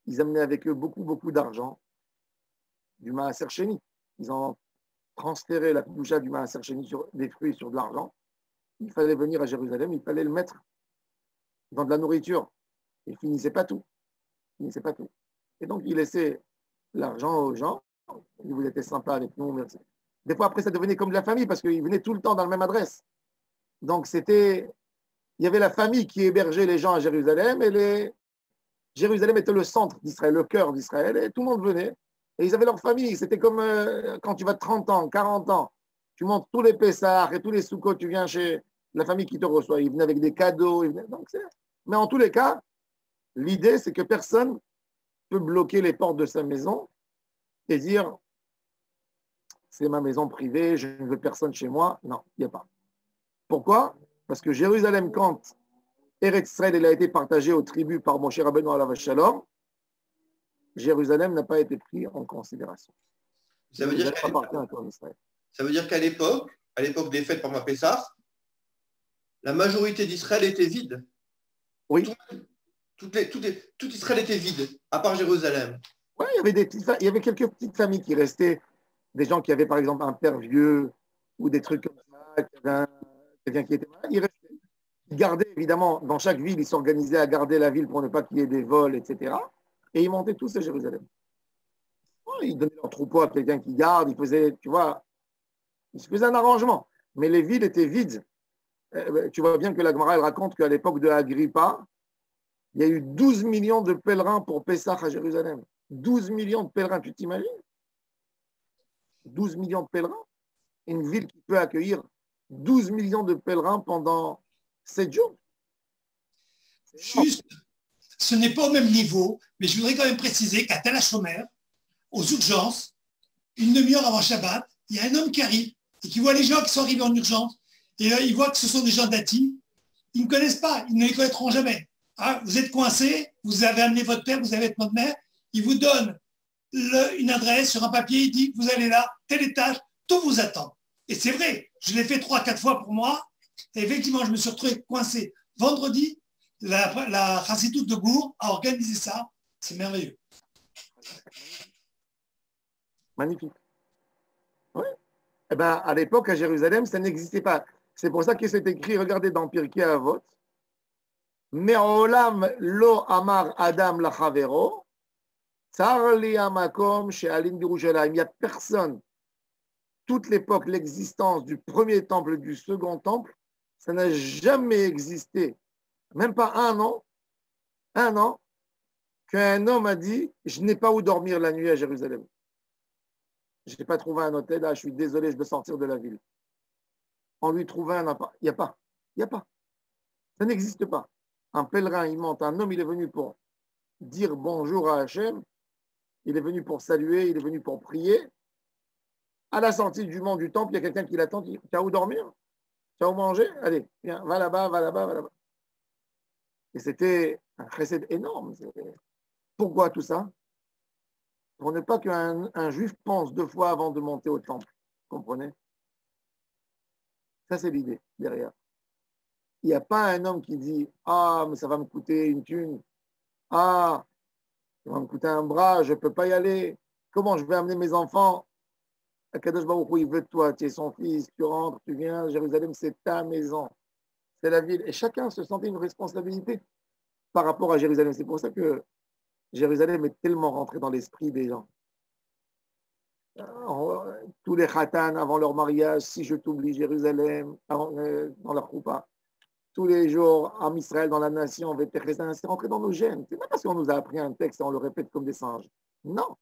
ils amenaient avec eux beaucoup, beaucoup d'argent, du Maaser Sheni. Ils ont transféré la boucha du Maaser Sheni sur des fruits, sur de l'argent. Il fallait venir à Jérusalem, il fallait le mettre dans de la nourriture. Il ne finissait pas tout. Et donc, il laissait l'argent aux gens. Vous étiez sympa avec nous, merci. Des fois, après, ça devenait comme de la famille parce qu'ils venaient tout le temps dans la même adresse. Donc, il y avait la famille qui hébergeait les gens à Jérusalem et Jérusalem était le centre d'Israël, le cœur d'Israël et tout le monde venait. Et ils avaient leur famille. C'était comme quand tu vas 30 ans, 40 ans, tu montes tous les Pessah et tous les Sukkot, tu viens chez la famille qui te reçoit. Ils venaient avec des cadeaux. Mais en tous les cas, l'idée, c'est que personne ne peut bloquer les portes de sa maison et dire c'est ma maison privée, je ne veux personne chez moi. Non, il n'y a pas. Pourquoi? Parce que Jérusalem, quand Eretz Israël a été partagé aux tribus par Moshe Rabbeinu alav shalom, Jérusalem n'a pas été pris en considération. Ça veut dire qu'à l'époque des fêtes par Pessah, la majorité d'Israël était vide. Oui. Tout Israël était vide, à part Jérusalem. Oui, il y avait quelques petites familles qui restaient, des gens qui avaient par exemple un père vieux ou des trucs comme ça, quelqu'un qui était malade, ils restaient. Ils gardaient évidemment, dans chaque ville, ils s'organisaient à garder la ville pour ne pas qu'il y ait des vols, etc. Et ils montaient tous à Jérusalem. Ils donnaient leur troupeau à quelqu'un qui garde, ils faisaient, tu vois, ils se faisaient un arrangement. Mais les villes étaient vides. Tu vois bien que la Gemara, elle raconte qu'à l'époque de Agrippa, il y a eu 12 millions de pèlerins pour Pessah à Jérusalem. 12 millions de pèlerins, tu t'imagines? 12 millions de pèlerins. Une ville qui peut accueillir 12 millions de pèlerins pendant 7 jours. Juste, ce n'est pas au même niveau, mais je voudrais quand même préciser qu'à Tel HaShomer, aux urgences, une demi-heure avant Shabbat, il y a un homme qui arrive et qui voit les gens qui sont arrivés en urgence. Et là, il voit que ce sont des gens d'Ati. Ils ne connaissent pas, ils ne les connaîtront jamais. Ah, vous êtes coincé, vous avez amené votre père, vous avez votre mère, il vous donne une adresse sur un papier, il dit vous allez là, tel étage, tout vous attend. Et c'est vrai, je l'ai fait 3-4 fois pour moi, et effectivement, je me suis retrouvé coincé. Vendredi, la Chassidoute de Gour a organisé ça, c'est merveilleux. Magnifique. Oui. Eh ben, à l'époque, à Jérusalem, ça n'existait pas. C'est pour ça que c'est écrit, regardez dans Pirkei Avot, Me'olam lo amar Adam lachavero, tsar li hamakom she'alim d'Yerushalayim. Il n'y a personne, toute l'époque, l'existence du premier temple, du second temple, ça n'a jamais existé, même pas un an, qu'un homme a dit je n'ai pas où dormir la nuit à Jérusalem. Je n'ai pas trouvé un hôtel, je suis désolé, je dois sortir de la ville. On lui trouvait un appart. Il n'y a pas. Ça n'existe pas. Un pèlerin, il monte, un homme, il est venu pour dire bonjour à Hachem, il est venu pour saluer, il est venu pour prier. À la sortie du mont du temple, il y a quelqu'un qui l'attend, qui dit tu as où dormir? Tu as où manger? Allez, viens, va là-bas, va là-bas, va là-bas. Et c'était un chesed énorme. Pourquoi tout ça? Pour ne pas qu'un juif pense 2 fois avant de monter au temple. Vous comprenez? Ça, c'est l'idée derrière. Il n'y a pas un homme qui dit ah, mais ça va me coûter une thune. Ah, ça va me coûter un bras, je ne peux pas y aller. Comment je vais amener mes enfants? Akadosh Baruch Hu, il veut de toi, tu es son fils, tu rentres, tu viens. Jérusalem, c'est ta maison. C'est la ville. Et chacun se sentait une responsabilité par rapport à Jérusalem. C'est pour ça que Jérusalem est tellement rentré dans l'esprit des gens. Tous les khatan avant leur mariage, si je t'oublie Jérusalem, dans leur choupa, tous les jours, en Israël, dans la nation, c'est rentré dans nos gènes. C'est pas parce qu'on nous a appris un texte et on le répète comme des singes. Non.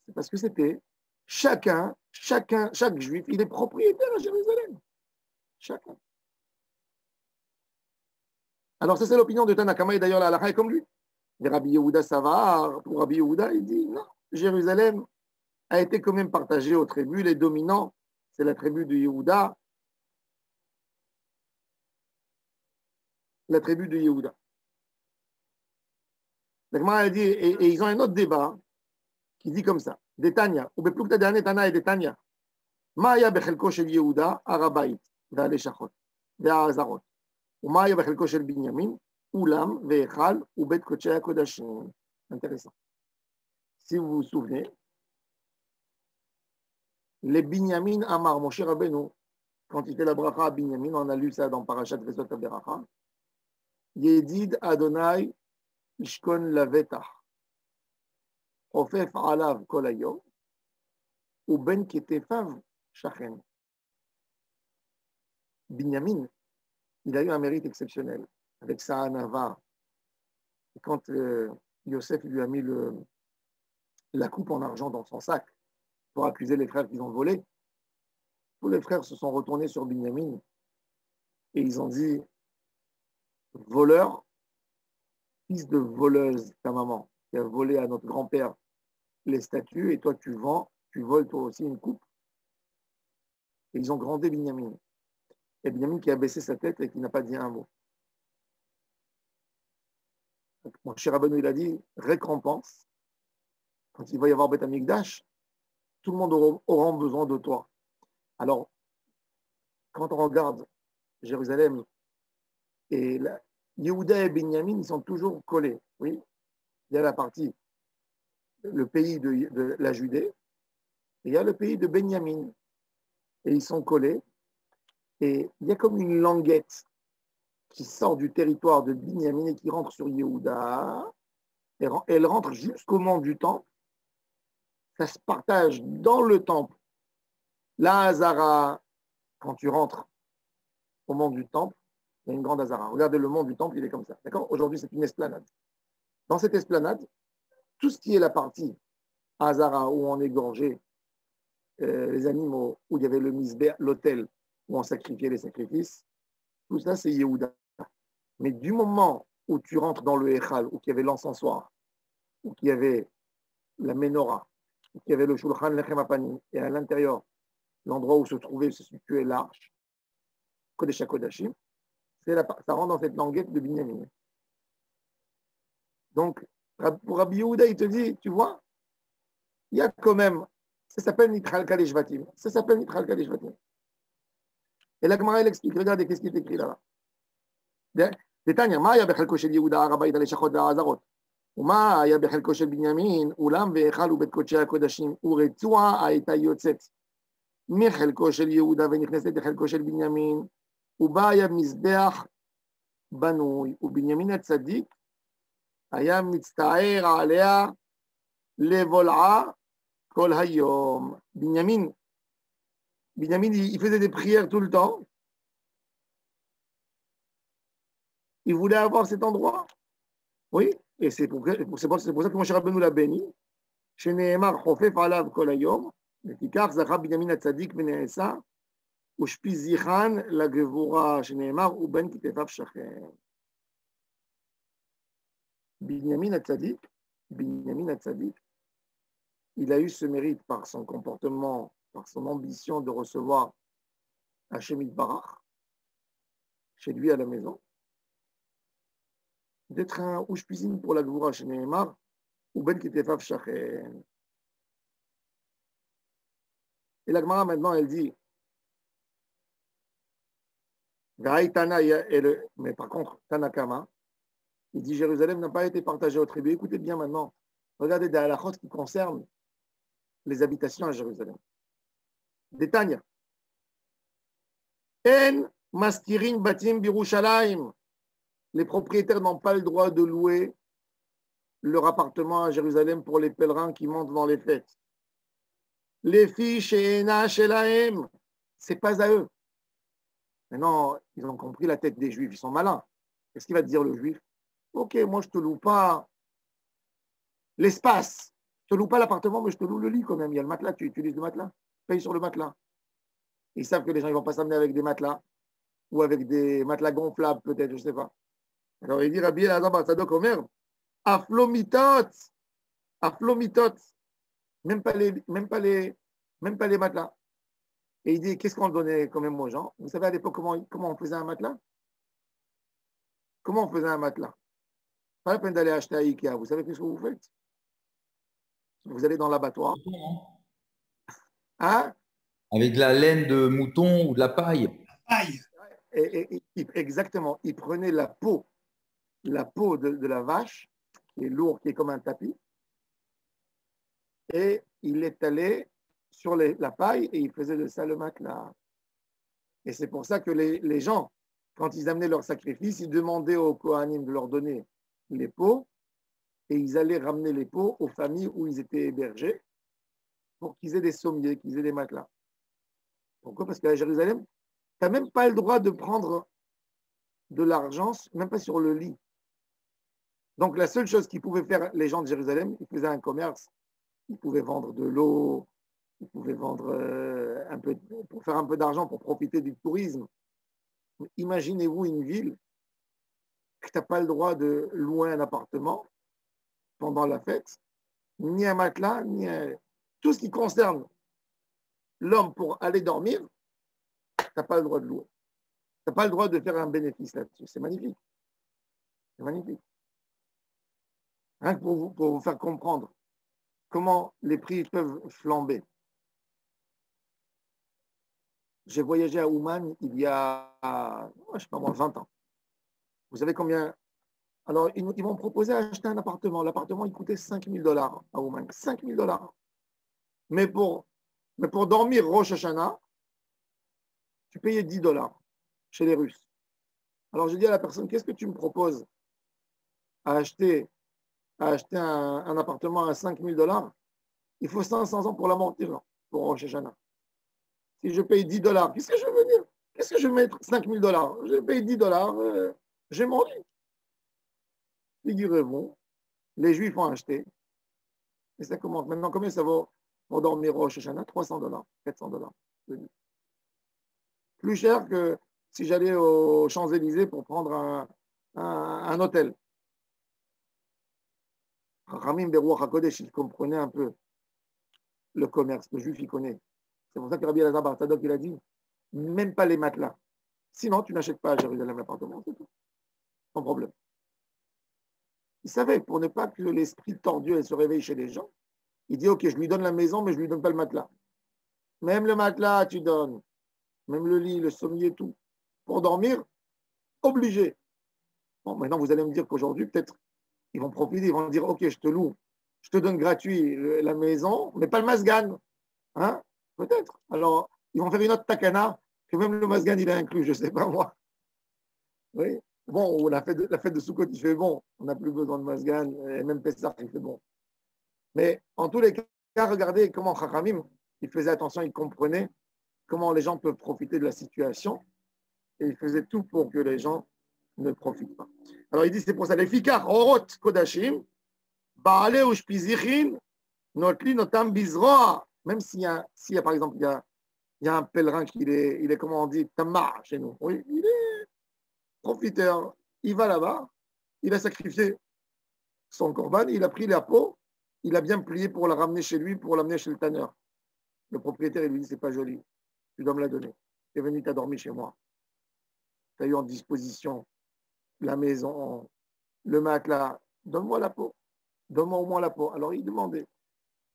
C'est parce que c'était chaque juif, il est propriétaire à Jérusalem. Chacun. Alors, ça, c'est l'opinion de Tanakama, et d'ailleurs, la halakha est comme lui. Mais Rabbi Yehuda Savar, pour Rabbi Yehuda, il dit non, Jérusalem a été quand même partagée aux tribus. Les dominants, c'est la tribu de Yehuda. La tribu de Yehuda. La Gemara dit, et ils ont un autre débat qui dit comme ça. Détania, ou beplukta de Anetana et Détania. Maya bechelko shel Yehuda, Arabait, ve'aleshachot, ve'azarot. Ou Maya bechelko shel Binyamin, Ulam, ve'echal, ou bet kochea kodashim. Intéressant. Si vous vous souvenez, les Binyamin Amar, Moshe Rabbeinu, quand il fait la bracha à Binyamin, on a lu ça dans Parashat Vesot HaBeracha, Yedid Adonai Ishkon Lavetach, Ofef Alav Kol Hayom, ou Ben Ketefav Shachen. Binyamin, il a eu un mérite exceptionnel avec sa Hanava. Et quand Yosef lui a mis la coupe en argent dans son sac pour accuser les frères qu'ils ont volé, tous les frères se sont retournés sur Binyamin et ils ont dit voleur, fils de voleuse, ta maman, qui a volé à notre grand-père les statues, et toi tu voles toi aussi une coupe. Et ils ont grondé Binyamin. Et Binyamin qui a baissé sa tête et qui n'a pas dit un mot. Mon cher Rabbeinu, il a dit récompense. Quand il va y avoir Beth Amikdash, tout le monde aura besoin de toi. Alors, quand on regarde Jérusalem et Yehuda et Binyamin, ils sont toujours collés. Oui, il y a la partie, le pays de la Judée, et il y a le pays de Binyamin. Et ils sont collés. Et il y a comme une languette qui sort du territoire de Binyamin et qui rentre sur Yehuda. Et elle rentre jusqu'au mont du temple. Ça se partage dans le temple. La Hazara, quand tu rentres au mont du temple, il y a une grande Hazara. Regardez le mont du temple, il est comme ça. D'accord ? Aujourd'hui, c'est une esplanade. Dans cette esplanade, tout ce qui est la partie Hazara où on égorgeait les animaux, où il y avait le misbeh, l'autel où on sacrifiait les sacrifices, tout ça, c'est Yehuda. Mais du moment où tu rentres dans le Echal, où il y avait l'encensoir, où il y avait la menorah, où il y avait le Shulchan Lechem Apanim, et à l'intérieur, l'endroit où se situait l'arche, Kodesh HaKodashim, ça rentre dans cette languette de Binyamin. Donc, pour Rabbi Yehuda, il te dit, tu vois, il y a quand même, ça s'appelle Nitral Kadesh Vatim. Ça s'appelle Nitral Kadesh Vatim. Et la Gemara, elle explique, regardez, qu'est-ce qui est écrit là-bas. Détania, Maya Bechelko Shel Yehuda, Arabait, Aleshachot, Ve'azarot. ומה היה בחלקו של בנימין, אולם והיכל ובית קודשי הקודשים, ורצועה הייתה יוצאת מחלקו של יהודה ונכנסת לחלקו של בנימין, ובה היה מזבח בנוי, ובנימין הצדיק היה מצטער עליה לבולעה כל היום. בנימין, il faisait des prières tout le temps. Il voulait avoir cet endroit. Oui, et c'est pour ça que mon cher Rabbeinu l'a béni. שנאמר חופף עליו כל היום, לפיכך זכה בנימין הצדיק ונעשה, ושפיזיחן לגבורה, שנאמר ובן כתפיו שכן. Binyamin Hatzadik, il a eu ce mérite par son comportement, par son ambition de recevoir Hashem Yitbarach chez lui à la maison, d'être un Ushpizin pour la Gvura chez Nehemar, ou Ben Kitefav Shachen. Et la Gemara maintenant, elle dit, mais par contre, Tanakama, il dit Jérusalem n'a pas été partagée aux tribus. Écoutez bien maintenant, regardez des halachot qui concernent les habitations à Jérusalem. Détagne. En maskirin batim birushalayim. Les propriétaires n'ont pas le droit de louer leur appartement à Jérusalem pour les pèlerins qui montent dans les fêtes. Les filles chez Ena Shelahem, c'est pas à eux. Maintenant, ils ont compris la tête des Juifs, ils sont malins. Qu'est-ce qu'il va te dire le Juif? Ok, moi je te loue pas l'espace, te loue pas l'appartement, mais je te loue le lit quand même. Il y a le matelas, tu utilises le matelas. Paye sur le matelas. Ils savent que les gens ne vont pas s'amener avec des matelas ou avec des matelas gonflables, peut-être, je ne sais pas. Alors il dit Rabbi Elazar bar Tzadok Omer, Aflomitot, Aflomitot, même pas les matelas. Et il dit, qu'est-ce qu'on donnait quand même aux gens? Vous savez à l'époque comment on faisait un matelas? Comment on faisait un matelas? Pas la peine d'aller acheter à Ikea. Vous savez qu'est-ce que vous faites? Vous allez dans l'abattoir. Hein? Avec de la laine de mouton ou de la paille. Aïe. Exactement. Il prenait la peau de la vache, qui est lourde, qui est comme un tapis, et il l'étalait sur la paille et il faisait de ça le matelas. Et c'est pour ça que les gens, quand ils amenaient leur sacrifice, ils demandaient aux Kohanim de leur donner les peaux et ils allaient ramener les peaux aux familles où ils étaient hébergés pour qu'ils aient des sommiers, qu'ils aient des matelas. Pourquoi? Parce qu'à Jérusalem, tu n'as même pas le droit de prendre de l'argent, même pas sur le lit. Donc la seule chose qu'ils pouvaient faire les gens de Jérusalem, ils faisaient un commerce. Ils pouvaient vendre de l'eau, ils pouvaient vendre un peu, pour faire un peu d'argent, pour profiter du tourisme. Mais imaginez-vous une ville que tu n'as pas le droit de louer un appartement pendant la fête, ni un matelas, tout ce qui concerne l'homme pour aller dormir, tu n'as pas le droit de louer. Tu n'as pas le droit de faire un bénéfice là-dessus. C'est magnifique. C'est magnifique. Rien que pour vous faire comprendre comment les prix peuvent flamber. J'ai voyagé à Ouman il y a, je ne sais pas moi, 20 ans. Vous savez combien? Alors, ils m'ont proposé d'acheter un appartement. L'appartement, il coûtait $5 000 à Ouman. $5 000. Mais pour dormir Rosh Hashanah, tu payais $10 chez les Russes. Alors, j'ai dit à la personne, qu'est-ce que tu me proposes à acheter un appartement à $5 000? Il faut 500 ans pour l'amortir, pour Rosh Hashanah. Si je paye $10, qu'est-ce que je veux dire? Qu'est-ce que je vais mettre $5 000? Je paye $10, j'ai mon lit. Figurez-vous, les Juifs ont acheté. Et ça commence. Maintenant, combien ça vaut pour dormir Rosh Hashanah? $300, $400. Plus cher que si j'allais aux Champs-Élysées pour prendre un hôtel. Ramim Berouach HaKodesh, il comprenait un peu le commerce. Le Juif, il connaît. C'est pour ça que Rabbi Elazar bar Tzadok, il a dit, même pas les matelas. Sinon, tu n'achètes pas à Jérusalem l'appartement, c'est tout. Sans problème. Il savait, pour ne pas que l'esprit tordu se réveille chez les gens, il dit, ok, je lui donne la maison, mais je ne lui donne pas le matelas. Même le matelas, tu donnes. Même le lit, le sommier, tout. Pour dormir, obligé. Bon, maintenant, vous allez me dire qu'aujourd'hui, peut-être, ils vont profiter, ils vont dire, ok, je te loue, je te donne gratuit la maison, mais pas le masgan. Hein? Peut-être. Alors, ils vont faire une autre takana, que même le masgan, il est inclus, je ne sais pas moi. Oui. Bon, la fête de Sukkot, il fait bon. On n'a plus besoin de masgan, et même Pessah, il fait bon. Mais en tous les cas, regardez comment Chachamim, il faisait attention, il comprenait comment les gens peuvent profiter de la situation, et il faisait tout pour que les gens ne profitent pas. Alors, il dit, c'est pour ça, les fikar, orot, kodashim, baale ou shpizichin, notli notam bizroa. Même s'il y a, par exemple, il y a un pèlerin qui il est, comment on dit, tamar chez nous. Oui, il est profiteur. Il va là-bas, il a sacrifié son corban, il a pris la peau, il a bien plié pour la ramener chez lui, pour l'amener chez le tanneur. Le propriétaire, il lui dit, c'est pas joli, tu dois me la donner. Tu es venu, tu as dormi chez moi. Tu as eu en disposition la maison, le matelas, donne-moi la peau. Donne-moi au moins la peau. Alors, il demandait.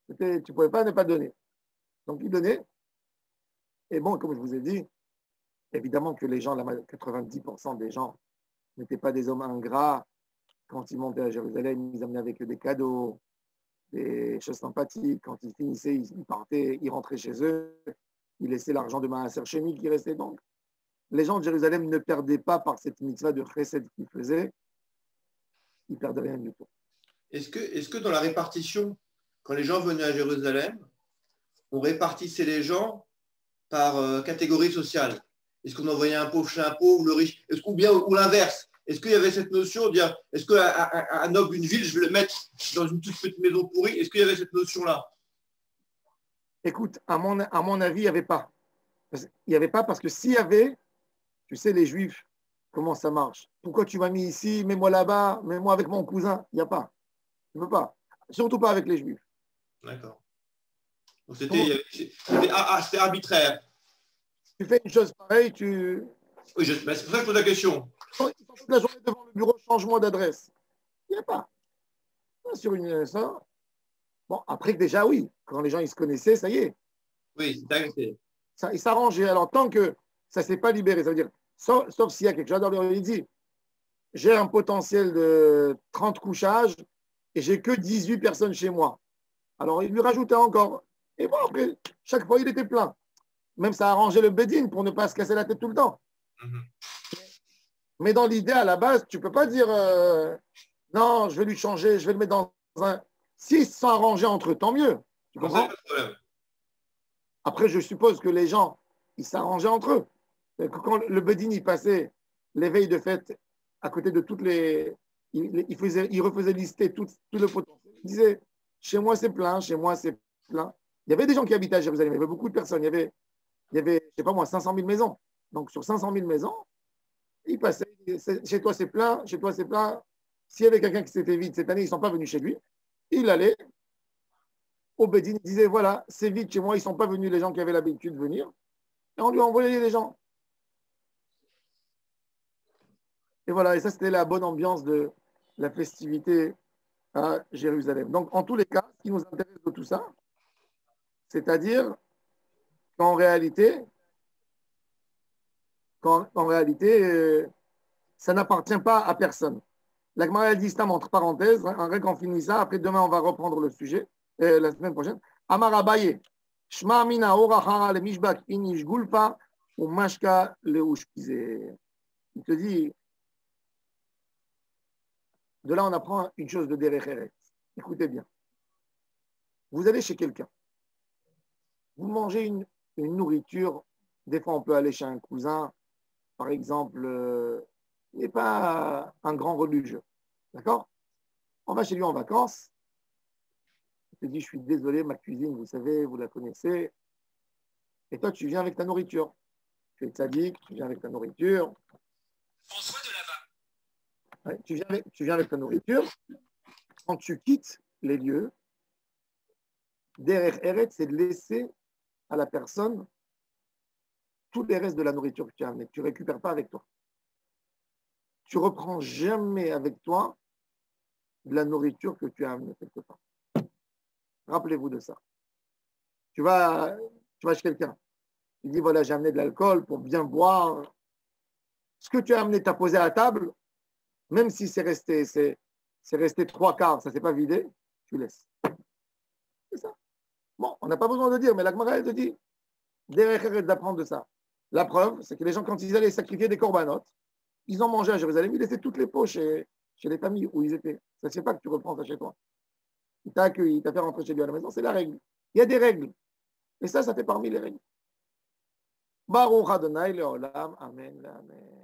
Tu ne pouvais pas ne pas donner. Donc, il donnait. Et bon, comme je vous ai dit, évidemment que les gens, 90% des gens, n'étaient pas des hommes ingrats. Quand ils montaient à Jérusalem, ils amenaient avec eux des cadeaux, des choses sympathiques. Quand ils finissaient, ils partaient, ils rentraient chez eux. Ils laissaient l'argent de Maaser Sheni qui restait donc. Les gens de Jérusalem ne perdaient pas par cette mitzvah de chesed qu'ils faisaient. Ils ne perdaient rien du tout. Est-ce que dans la répartition, quand les gens venaient à Jérusalem, on répartissait les gens par catégorie sociale? Est-ce qu'on envoyait un pauvre chez un pauvre ou le riche? Ou l'inverse? Est-ce qu'il y avait cette notion de dire, est-ce qu'un noble, une ville, je vais le mettre dans une toute petite maison pourrie? Est-ce qu'il y avait cette notion-là? Écoute, à mon avis, il n'y avait pas. Il n'y avait pas parce que s'il y avait, tu sais, les Juifs, comment ça marche? Pourquoi tu m'as mis ici? Mets-moi là-bas, mets-moi avec mon cousin. Il n'y a pas. Tu ne peux pas. Surtout pas avec les Juifs. D'accord. Donc c'était arbitraire. Tu fais une chose pareille, tu. Oui, c'est pour ça que je pose la question. Ils sont toute la journée devant le bureau, changement d'adresse. Il n'y a pas. Sur une. Ça. Bon, après que déjà, oui. Quand les gens ils se connaissaient, ça y est. Oui, c'est arrêté. Ça, ils s'arrangeaient. Alors, tant que ça ne s'est pas libéré, ça veut dire, sauf s'il y a quelque chose, alors il dit j'ai un potentiel de 30 couchages et j'ai que 18 personnes chez moi. Alors, il lui rajoutait encore. Et bon, après, chaque fois, il était plein. Même ça a arrangé le bedding pour ne pas se casser la tête tout le temps. Mais dans l'idée, à la base, tu ne peux pas dire non, je vais lui changer, je vais le mettre dans un. S'ils se sont arrangés entre eux, tant mieux. Tu comprends? Après, je suppose que les gens, ils s'arrangeaient entre eux. Quand le bedding il passait l'éveil de fête à côté de toutes les. Il refaisait lister tout le potentiel. Il disait chez moi, c'est plein, chez moi, c'est plein. Il y avait des gens qui habitaient à Jérusalem, il y avait beaucoup de personnes. Il y avait, je sais pas moi, 500 000 maisons. Donc, sur 500 000 maisons, il passait, chez toi c'est plein, chez toi c'est plein. S'il y avait quelqu'un qui s'était vide cette année, ils ne sont pas venus chez lui. Il allait au Bédine, il disait voilà, c'est vide chez moi, ils ne sont pas venus les gens qui avaient l'habitude de venir. Et on lui envoyait les gens. Et voilà, et ça c'était la bonne ambiance de la festivité à Jérusalem. Donc, en tous les cas, ce qui nous intéresse de tout ça, c'est-à-dire qu'en réalité, ça n'appartient pas à personne. La Gemara dit ça entre parenthèses, un règle on finit ça, après demain on va reprendre le sujet, la semaine prochaine. Amar Abaye, Shma mina orachara le mishbak inish gulpa ou mashka le ushkize. Il te dit, de là on apprend une chose de Derech Eretz. Écoutez bien. Vous allez chez quelqu'un, vous mangez une nourriture, des fois on peut aller chez un cousin, par exemple, n'est pas un grand religieux. D'accord? On va chez lui en vacances. Il te dit, je suis désolé, ma cuisine, vous savez, vous la connaissez. Et toi, tu viens avec ta nourriture. Tu es tzaddik, tu viens avec ta nourriture. François de là-bas. Ouais, tu viens avec ta nourriture. Quand tu quittes les lieux, derrière Eretz, c'est de laisser à la personne tous les restes de la nourriture que tu as amenée. Tu ne récupères pas avec toi. Tu ne reprends jamais avec toi de la nourriture que tu as amenée quelque part. Rappelez-vous de ça. Tu vas chez quelqu'un. Il dit, voilà, j'ai amené de l'alcool pour bien boire. Ce que tu as amené, tu as posé à la table, même si c'est resté trois quarts, ça ne s'est pas vidé, tu laisses. C'est ça. Bon, on n'a pas besoin de dire, mais la Gemara, elle te dit, derrière d'apprendre de ça. La preuve, c'est que les gens, quand ils allaient sacrifier des corbanotes, ils ont mangé à Jérusalem, ils laissaient toutes les pots chez les familles où ils étaient. Ça ne fait pas que tu reprends ça chez toi. Il t'a accueilli, il t'a fait rentrer chez lui à la maison, c'est la règle. Il y a des règles. Et ça fait parmi les règles. Baruch Adonai Leolam. Amen. Amen.